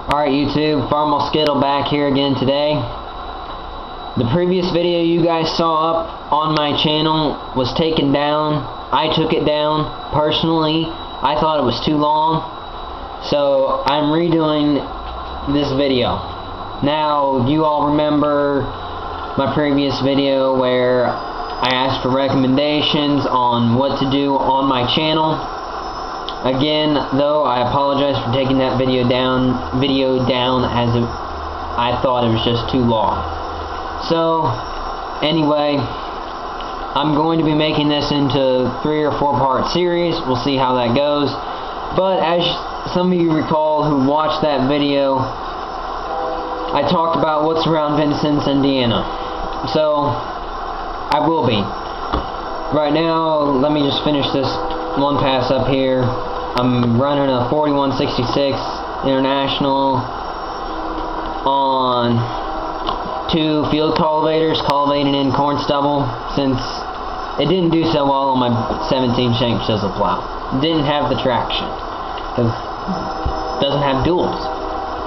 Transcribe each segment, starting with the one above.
Alright YouTube, Farmal Skittle back here again today. The previous video you guys saw up on my channel was taken down. I took it down personally. I thought it was too long. So I'm redoing this video. Now you all remember my previous video where I asked for recommendations on what to do on my channel. Again, though, I apologize for taking that video down as I thought it was just too long. So, anyway, I'm going to be making this into 3 or 4 part series. We'll see how that goes. But as some of you recall who watched that video, I talked about what's around Vincennes, Indiana. So, I will be. Right now, let me just finish this one pass up here. I'm running a 4166 International on 2 field cultivators, cultivating in corn stubble, since it didn't do so well on my 17 shank chisel plow. It didn't have the traction, because it doesn't have duals,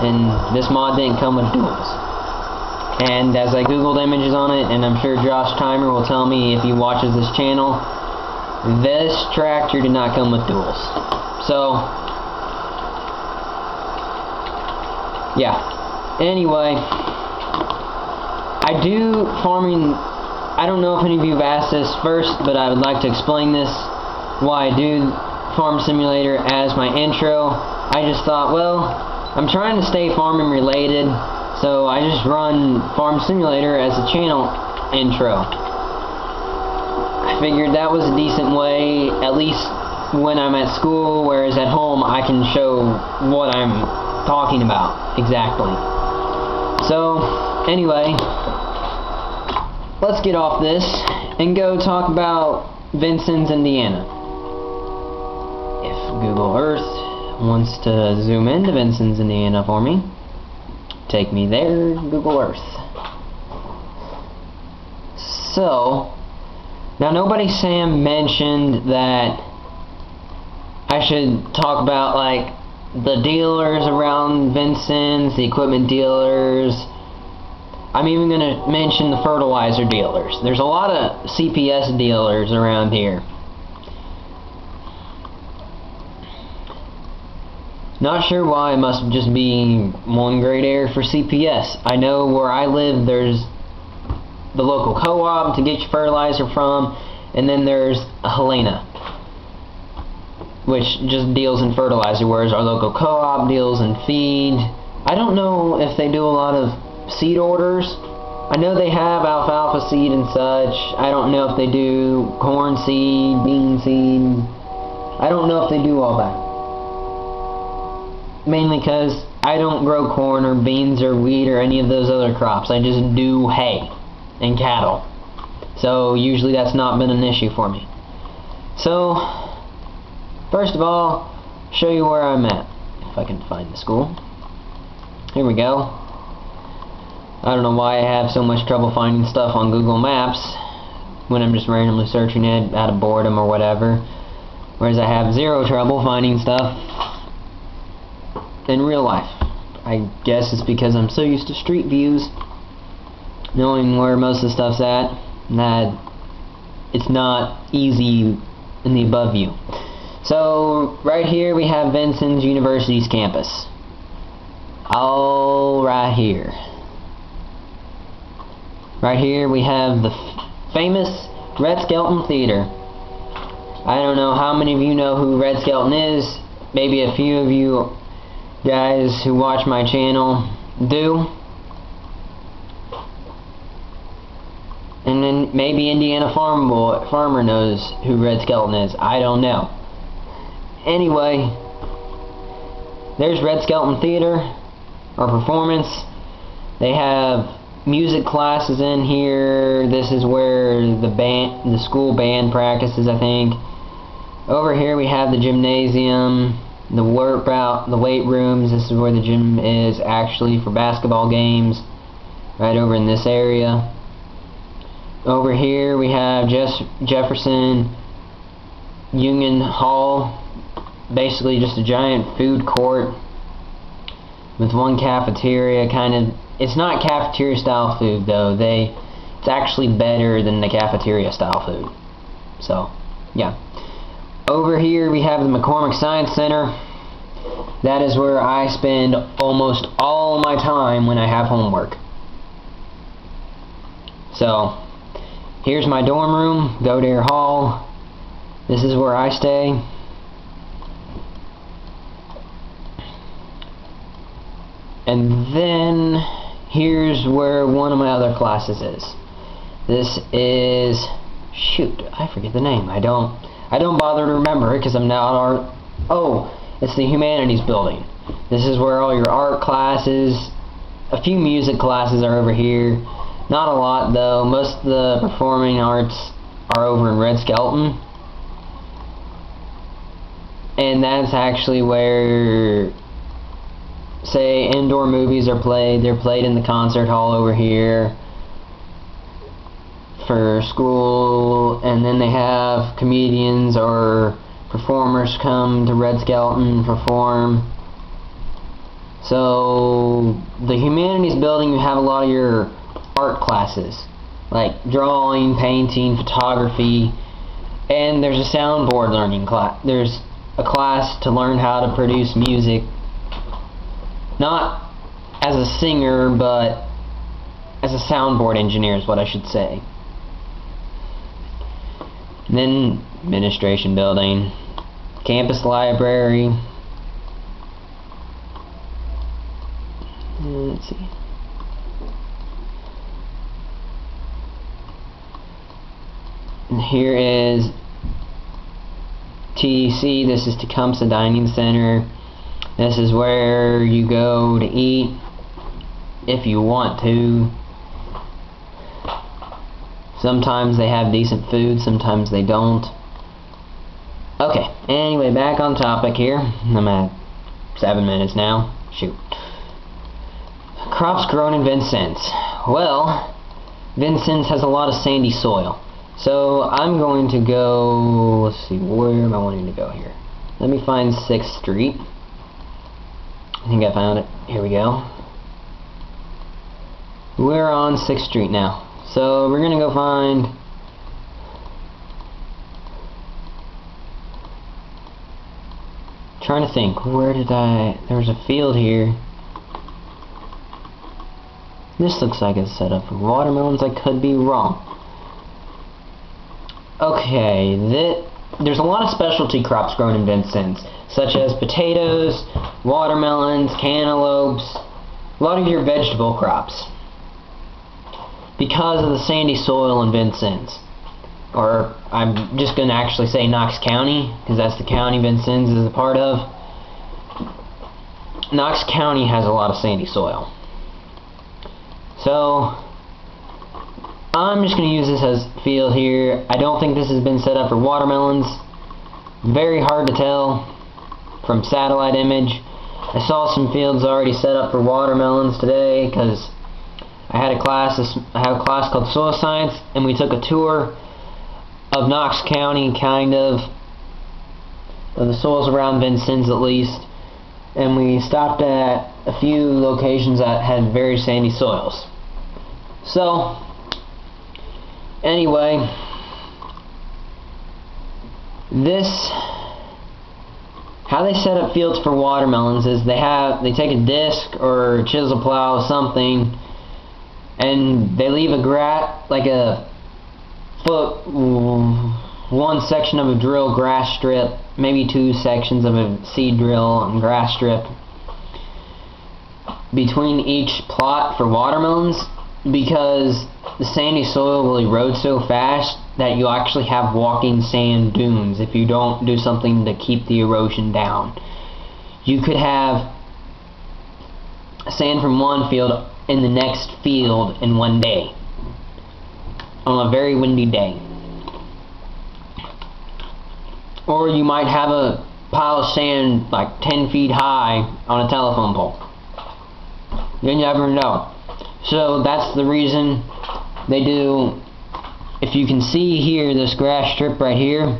and this mod didn't come with duals. And as I googled images on it, and I'm sure Josh Timer will tell me if he watches this channel, this tractor did not come with duals. So, yeah. Anyway, I do farming. I don't know if any of you have asked this first, but I would like to explain this, why I do Farm Simulator as my intro. I just thought, well, I'm trying to stay farming related, so I just run Farm Simulator as a channel intro. I figured that was a decent way, at least when I'm at school, whereas at home I can show what I'm talking about exactly. So, anyway, let's get off this and go talk about Vincennes, Indiana. If Google Earth wants to zoom into Vincennes, Indiana for me, take me there, Google Earth. So, now nobody Sam mentioned that I should talk about like the dealers around Vincennes, the equipment dealers. I'm even going to mention the fertilizer dealers. There's a lot of CPS dealers around here. Not sure why. It must just be one great area for CPS. I know where I live there's the local co-op to get your fertilizer from, and then there's Helena, which just deals in fertilizer, whereas our local co-op deals in feed. I don't know if they do a lot of seed orders. I know they have alfalfa seed and such. I don't know if they do corn seed, bean seed. I don't know if they do all that. Mainly because I don't grow corn or beans or wheat or any of those other crops. I just do hay and cattle. So usually that's not been an issue for me. So, first of all, show you where I'm at. If I can find the school. Here we go. I don't know why I have so much trouble finding stuff on Google Maps when I'm just randomly searching it out of boredom or whatever. Whereas I have zero trouble finding stuff in real life. I guess it's because I'm so used to street views, knowing where most of the stuff's at, that it's not easy in the above view. So, right here we have Vincennes University's campus. All right here. Right here we have the famous Red Skelton Theater. I don't know how many of you know who Red Skelton is. Maybe a few of you guys who watch my channel do. And then maybe Indiana Farmer knows who Red Skelton is. I don't know. Anyway, there's Red Skelton Theater, or Performance. They have music classes in here. This is where the school band practices, I think. Over here we have the gymnasium, the workout, the weight rooms. This is where the gym is actually for basketball games, right over in this area. Over here we have Jefferson Union Hall, basically just a giant food court. with one cafeteria, kind of. It's not cafeteria style food though. It's actually better than the cafeteria style food. So, yeah. Over here we have the McCormick Science Center. That is where I spend almost all my time when I have homework. So, here's my dorm room, Godare Hall. This is where I stay. And then, here's where one of my other classes is. This is, shoot, I forget the name. I don't bother to remember it because I'm not art. Oh, it's the Humanities building. This is where all your art classes, a few music classes are over here. Not a lot though. Most of the performing arts are over in Red Skelton. And that's actually where, say, indoor movies are played. They're played in the concert hall over here for school, and then they have comedians or performers come to Red Skelton perform. So the Humanities building, you have a lot of your art classes like drawing, painting, photography, and there's a soundboard learning class. There's a class to learn how to produce music, not as a singer but as a soundboard engineer is what I should say. And then administration building, campus library. Let's see. And here is TDC. This is Tecumseh Dining Center. This is where you go to eat if you want to. Sometimes they have decent food, sometimes they don't. Okay, anyway, back on topic here. I'm at 7 minutes now. Shoot. Crops grown in Vincennes. Well, Vincennes has a lot of sandy soil. So I'm going to go, let's see, where am I wanting to go here? Let me find 6th Street. I think I found it. Here we go. We're on 6th Street now. So we're going to go find trying to think, where did there was a field here. This looks like it's set up for watermelons. I could be wrong. Okay, there's a lot of specialty crops grown in Vincennes, such as potatoes, watermelons, cantaloupes, a lot of your vegetable crops, because of the sandy soil in Vincennes. Or I'm just going to actually say Knox County, because that's the county Vincennes is a part of. Knox County has a lot of sandy soil. So I'm just going to use this as field here. I don't think this has been set up for watermelons. Very hard to tell from satellite image. I saw some fields already set up for watermelons today because I have a class called Soil Science, and we took a tour of Knox County, kind of the soils around Vincennes at least, and we stopped at a few locations that had very sandy soils. So anyway, how they set up fields for watermelons is they take a disc or a chisel plow or something, and they leave like a foot, one section of a drill grass strip, maybe 2 sections of a seed drill and grass strip between each plot for watermelons, because the sandy soil will erode so fast that you actually have walking sand dunes if you don't do something to keep the erosion down. You could have sand from one field in the next field in one day, on a very windy day. Or you might have a pile of sand like 10 feet high on a telephone pole. You never know. So that's the reason they do. If you can see here, this grass strip right here,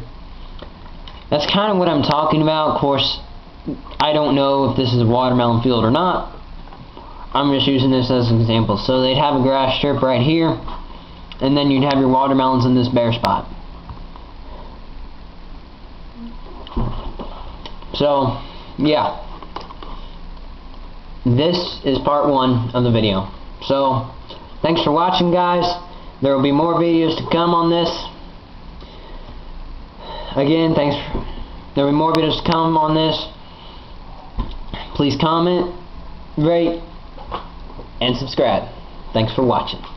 that's kind of what I'm talking about. Of course, I don't know if this is a watermelon field or not, I'm just using this as an example. So they'd have a grass strip right here, and then you'd have your watermelons in this bare spot. So, yeah. This is part 1 of the video. So, thanks for watching, guys. There will be more videos to come on this. Again, there will be more videos to come on this. Please comment, rate, and subscribe. Thanks for watching.